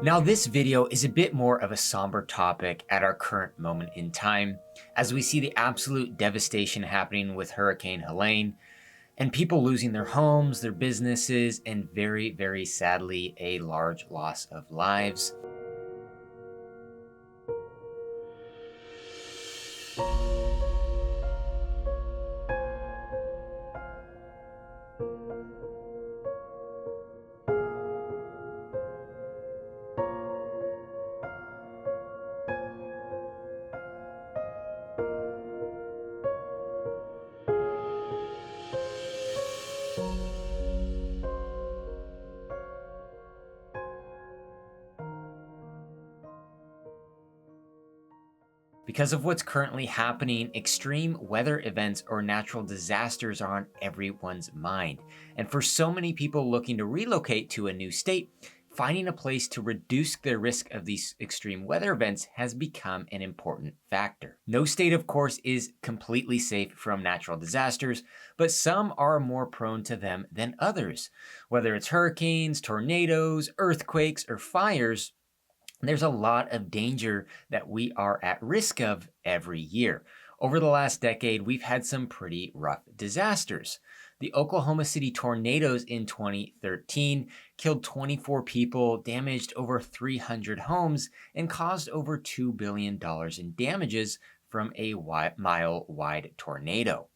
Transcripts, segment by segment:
Now, this video is a bit more of a somber topic at our current moment in time, as we see the absolute devastation happening with Hurricane Helene and people losing their homes, their businesses, and very, very sadly, a large loss of lives. Because of what's currently happening, extreme weather events or natural disasters are on everyone's mind. And for so many people looking to relocate to a new state, finding a place to reduce their risk of these extreme weather events has become an important factor. No state, of course, is completely safe from natural disasters, but some are more prone to them than others. Whether it's hurricanes, tornadoes, earthquakes, or fires, there's a lot of danger that we are at risk of every year. Over the last decade, we've had some pretty rough disasters. The Oklahoma City tornadoes in 2013 killed 24 people, damaged over 300 homes, and caused over $2 billion in damages from a mile-wide tornado.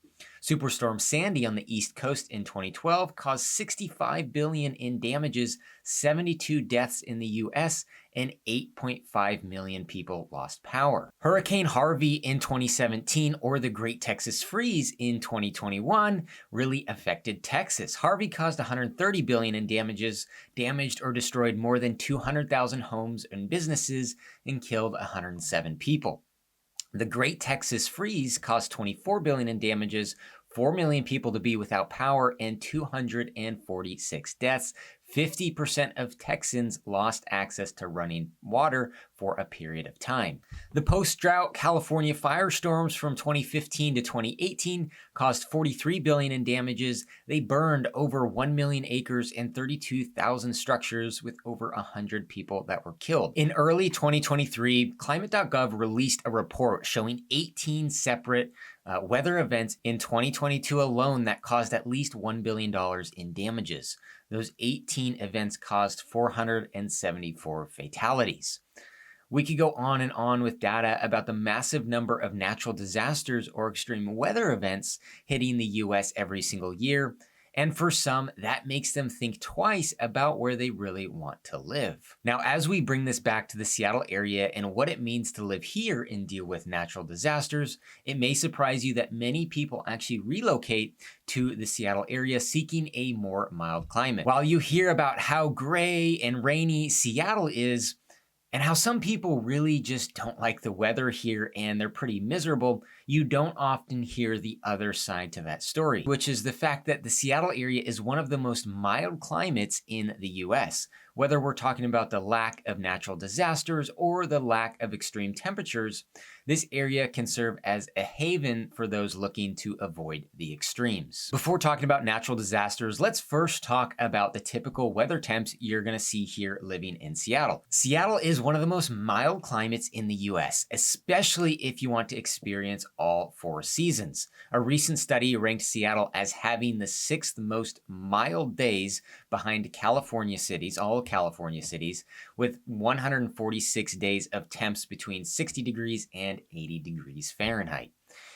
Superstorm Sandy on the East Coast in 2012 caused $65 billion in damages, 72 deaths in the US, and 8.5 million people lost power. Hurricane Harvey in 2017 or the Great Texas Freeze in 2021 really affected Texas. Harvey caused $130 billion in damages, damaged or destroyed more than 200,000 homes and businesses, and killed 107 people. The Great Texas Freeze caused $24 billion in damages, 4 million people to be without power, and 246 deaths. 50% of Texans lost access to running water for a period of time. The post-drought California firestorms from 2015 to 2018 caused $43 billion in damages. They burned over 1 million acres and 32,000 structures with over 100 people that were killed. In early 2023, Climate.gov released a report showing 18 separate weather events in 2022 alone that caused at least $1 billion in damages. Those 18 events caused 474 fatalities. We could go on and on with data about the massive number of natural disasters or extreme weather events hitting the US every single year. And for some, that makes them think twice about where they really want to live. Now, as we bring this back to the Seattle area and what it means to live here and deal with natural disasters, it may surprise you that many people actually relocate to the Seattle area seeking a more mild climate. While you hear about how gray and rainy Seattle is, and how some people really just don't like the weather here and they're pretty miserable, you don't often hear the other side to that story, which is the fact that the Seattle area is one of the most mild climates in the US. Whether we're talking about the lack of natural disasters or the lack of extreme temperatures, this area can serve as a haven for those looking to avoid the extremes. Before talking about natural disasters, let's first talk about the typical weather temps you're going to see here living in Seattle. Seattle is one of the most mild climates in the US, especially if you want to experience all 4 seasons. A recent study ranked Seattle as having the 6th most mild days behind California cities, all California cities, with 146 days of temps between 60 degrees and 80 degrees Fahrenheit.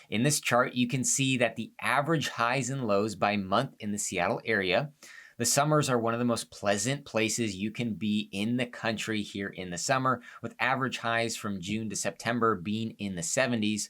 In this chart, you can see that the average highs and lows by month in the Seattle area. The summers are one of the most pleasant places you can be in the country here in the summer, with average highs from June to September being in the 70s.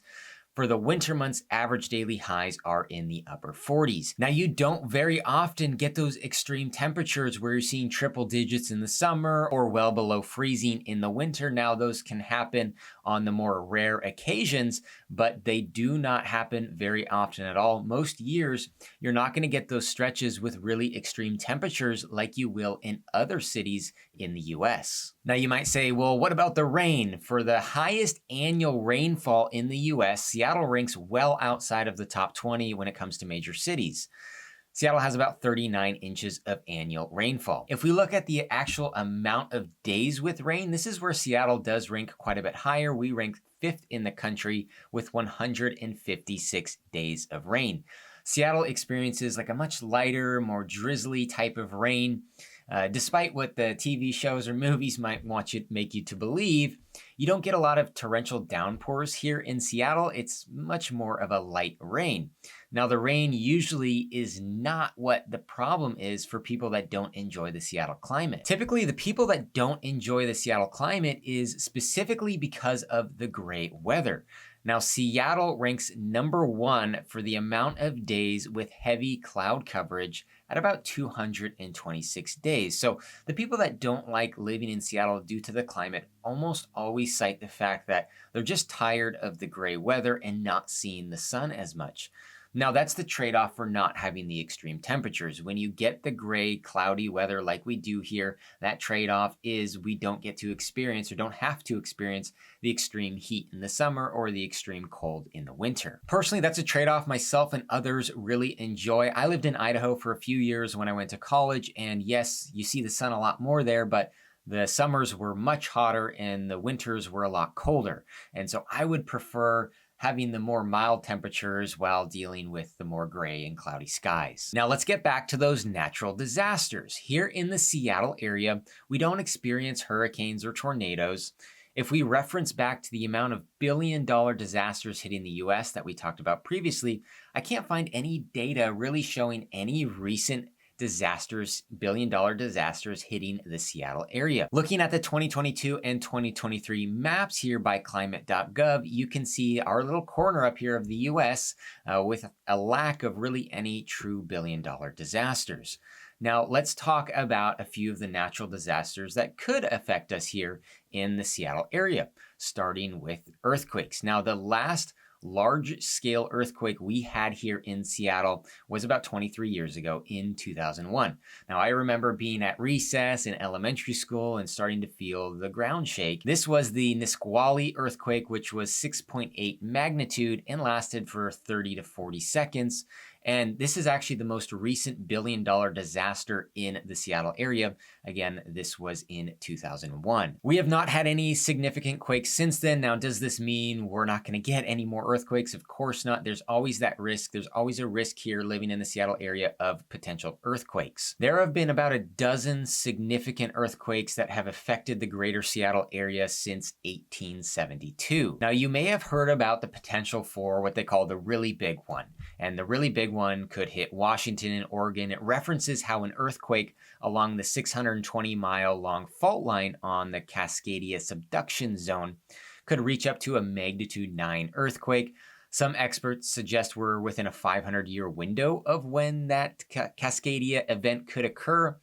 For the winter months, average daily highs are in the upper 40s. Now, you don't very often get those extreme temperatures where you're seeing triple digits in the summer or well below freezing in the winter. Now, those can happen on the more rare occasions, but they do not happen very often at all. Most years, you're not going to get those stretches with really extreme temperatures like you will in other cities in the US. Now, you might say, well, what about the rain? For the highest annual rainfall in the US, Seattle ranks well outside of the top 20 when it comes to major cities. Seattle has about 39 inches of annual rainfall. If we look at the actual amount of days with rain, this is where Seattle does rank quite a bit higher. We rank 5th in the country with 156 days of rain. Seattle experiences like a much lighter, more drizzly type of rain. Despite what the TV shows or movies might make you to believe, you don't get a lot of torrential downpours here in Seattle. It's much more of a light rain. Now, the rain usually is not what the problem is for people that don't enjoy the Seattle climate. Typically, the people that don't enjoy the Seattle climate is specifically because of the gray weather. Now, Seattle ranks number 1 for the amount of days with heavy cloud coverage at about 226 days. So the people that don't like living in Seattle due to the climate almost always cite the fact that they're just tired of the gray weather and not seeing the sun as much. Now, that's the trade-off for not having the extreme temperatures. When you get the gray, cloudy weather like we do here, that trade-off is we don't get to experience or don't have to experience the extreme heat in the summer or the extreme cold in the winter. Personally, that's a trade-off myself and others really enjoy. I lived in Idaho for a few years when I went to college, and yes, you see the sun a lot more there, but the summers were much hotter and the winters were a lot colder. And so I would prefer having the more mild temperatures while dealing with the more gray and cloudy skies. Now let's get back to those natural disasters. Here in the Seattle area, we don't experience hurricanes or tornadoes. If we reference back to the amount of billion-dollar disasters hitting the US that we talked about previously, I can't find any data really showing any recent disasters, billion-dollar disasters hitting the Seattle area. Looking at the 2022 and 2023 maps here by climate.gov, you can see our little corner up here of the US with a lack of really any true billion-dollar disasters. Now, let's talk about a few of the natural disasters that could affect us here in the Seattle area, starting with earthquakes. Now, the last large-scale earthquake we had here in Seattle was about 23 years ago in 2001. Now, I remember being at recess in elementary school and starting to feel the ground shake. This was the Nisqually earthquake, which was 6.8 magnitude and lasted for 30 to 40 seconds. And this is actually the most recent billion-dollar disaster in the Seattle area. Again, this was in 2001. We have not had any significant quakes since then. Now, does this mean we're not going to get any more earthquakes? Of course not. There's always that risk. There's always a risk here living in the Seattle area of potential earthquakes. There have been about a dozen significant earthquakes that have affected the greater Seattle area since 1872. Now, you may have heard about the potential for what they call the really big one. And the really big one could hit Washington and Oregon. It references how an earthquake along the 620-mile long fault line on the Cascadia subduction zone could reach up to a magnitude 9 earthquake. Some experts suggest we're within a 500-year window of when that Cascadia event could occur.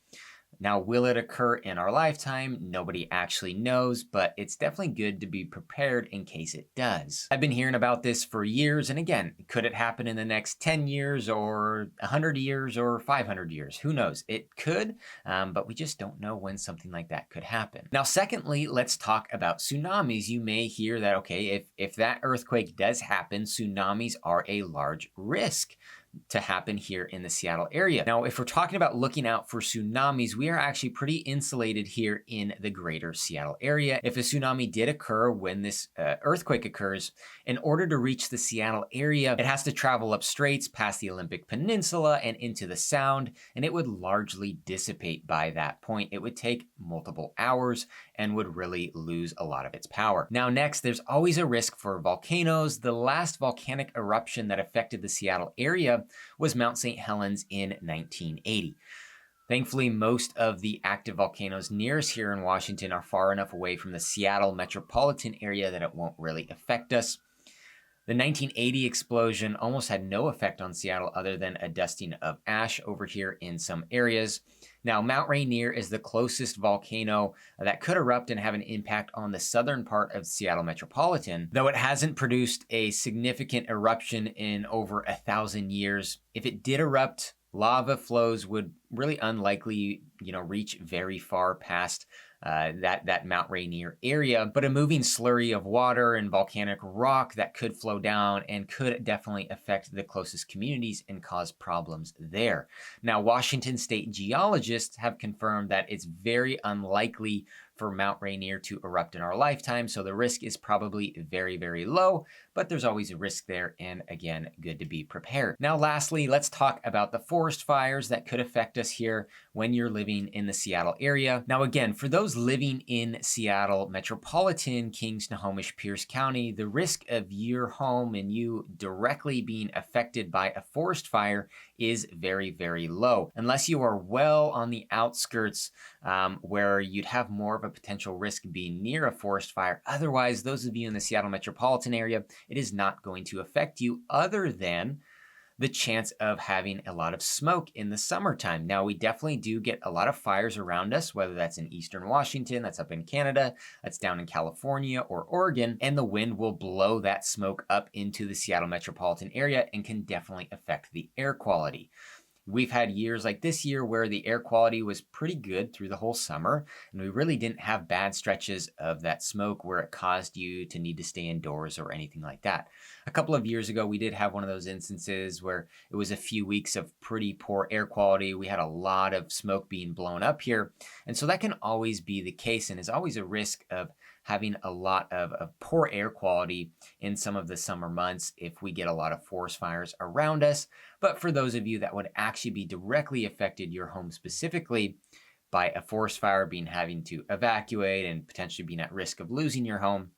Now, will it occur in our lifetime? Nobody actually knows, but it's definitely good to be prepared in case it does. I've been hearing about this for years, and again, could it happen in the next 10 years or 100 years or 500 years? Who knows? It could, but we just don't know when something like that could happen. Now, secondly, let's talk about tsunamis. You may hear that, okay, if that earthquake does happen, tsunamis are a large risk to happen here in the Seattle area. Now, if we're talking about looking out for tsunamis, we are actually pretty insulated here in the greater Seattle area. If a tsunami did occur when this earthquake occurs, in order to reach the Seattle area, it has to travel up straits past the Olympic Peninsula and into the Sound, and it would largely dissipate by that point. It would take multiple hours and would really lose a lot of its power. Now, next, there's always a risk for volcanoes. The last volcanic eruption that affected the Seattle area was Mount St. Helens in 1980. Thankfully, most of the active volcanoes near us here in Washington are far enough away from the Seattle metropolitan area that it won't really affect us. The 1980 explosion almost had no effect on Seattle other than a dusting of ash over here in some areas. Now, Mount Rainier is the closest volcano that could erupt and have an impact on the southern part of Seattle metropolitan, though it hasn't produced a significant eruption in over 1,000 years. If it did erupt, lava flows would really unlikely, reach very far past that Mount Rainier area, but a moving slurry of water and volcanic rock that could flow down and could definitely affect the closest communities and cause problems there. Now, Washington state geologists have confirmed that it's very unlikely for Mount Rainier to erupt in our lifetime, so the risk is probably very, very low, but there's always a risk there, and again, good to be prepared. Now, lastly, let's talk about the forest fires that could affect us here when you're living in the Seattle area. Now, again, for those living in Seattle metropolitan, King, Snohomish, Pierce County, the risk of your home and you directly being affected by a forest fire is very, very low. Unless you are well on the outskirts where you'd have more of a potential risk being near a forest fire. Otherwise, those of you in the Seattle metropolitan area, it is not going to affect you other than the chance of having a lot of smoke in the summertime. Now, we definitely do get a lot of fires around us, whether that's in Eastern Washington, that's up in Canada, that's down in California or Oregon, and the wind will blow that smoke up into the Seattle metropolitan area and can definitely affect the air quality. We've had years like this year where the air quality was pretty good through the whole summer, and we really didn't have bad stretches of that smoke where it caused you to need to stay indoors or anything like that. A couple of years ago, we did have one of those instances where it was a few weeks of pretty poor air quality. We had a lot of smoke being blown up here, and so that can always be the case and is always a risk of having a lot of poor air quality in some of the summer months if we get a lot of forest fires around us. But for those of you that would actually be directly affected, your home specifically, by a forest fire, being having to evacuate and potentially being at risk of losing your home,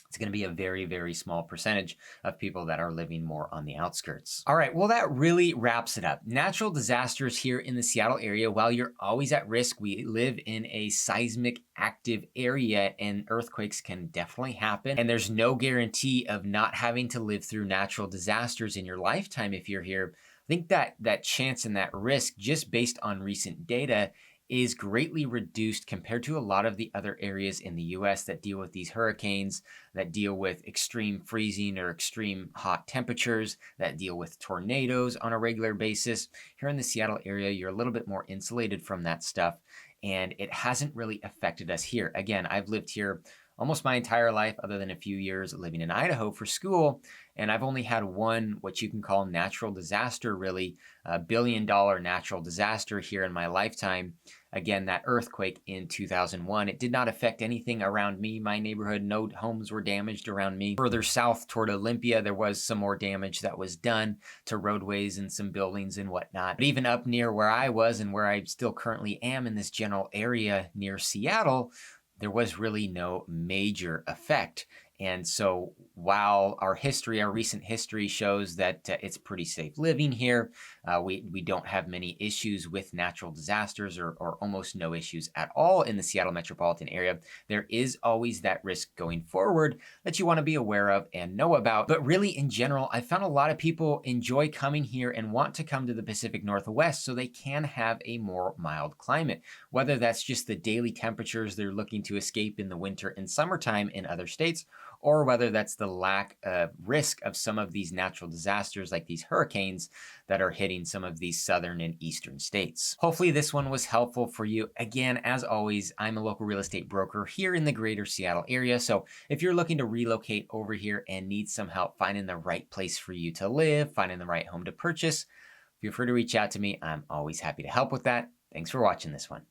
it's going to be a very, very small percentage of people that are living more on the outskirts. All right, well, that really wraps it up. Natural disasters here in the Seattle area, while you're always at risk, we live in a seismic active area and earthquakes can definitely happen. And there's no guarantee of not having to live through natural disasters in your lifetime if you're here. I think that chance and that risk, just based on recent data, is greatly reduced compared to a lot of the other areas in the US that deal with these hurricanes, that deal with extreme freezing or extreme hot temperatures, that deal with tornadoes on a regular basis. Here in the Seattle area, you're a little bit more insulated from that stuff, and it hasn't really affected us here. Again, I've lived here almost my entire life, other than a few years living in Idaho for school. And I've only had one, what you can call natural disaster, really, $1 billion natural disaster here in my lifetime. Again, that earthquake in 2001. It did not affect anything around me, my neighborhood. No homes were damaged around me. Further south toward Olympia, there was some more damage that was done to roadways and some buildings and whatnot. But even up near where I was and where I still currently am in this general area near Seattle, there was really no major effect. And so while our recent history shows that it's pretty safe living here, we don't have many issues with natural disasters or almost no issues at all in the Seattle metropolitan area. There is always that risk going forward that you want to be aware of and know about. But really, in general, I found a lot of people enjoy coming here and want to come to the Pacific Northwest so they can have a more mild climate, whether that's just the daily temperatures they're looking to escape in the winter and summertime in other states, or whether that's the lack of risk of some of these natural disasters like these hurricanes that are hitting some of these southern and eastern states. Hopefully this one was helpful for you. Again, as always, I'm a local real estate broker here in the greater Seattle area. So if you're looking to relocate over here and need some help finding the right place for you to live, finding the right home to purchase, feel free to reach out to me. I'm always happy to help with that. Thanks for watching this one.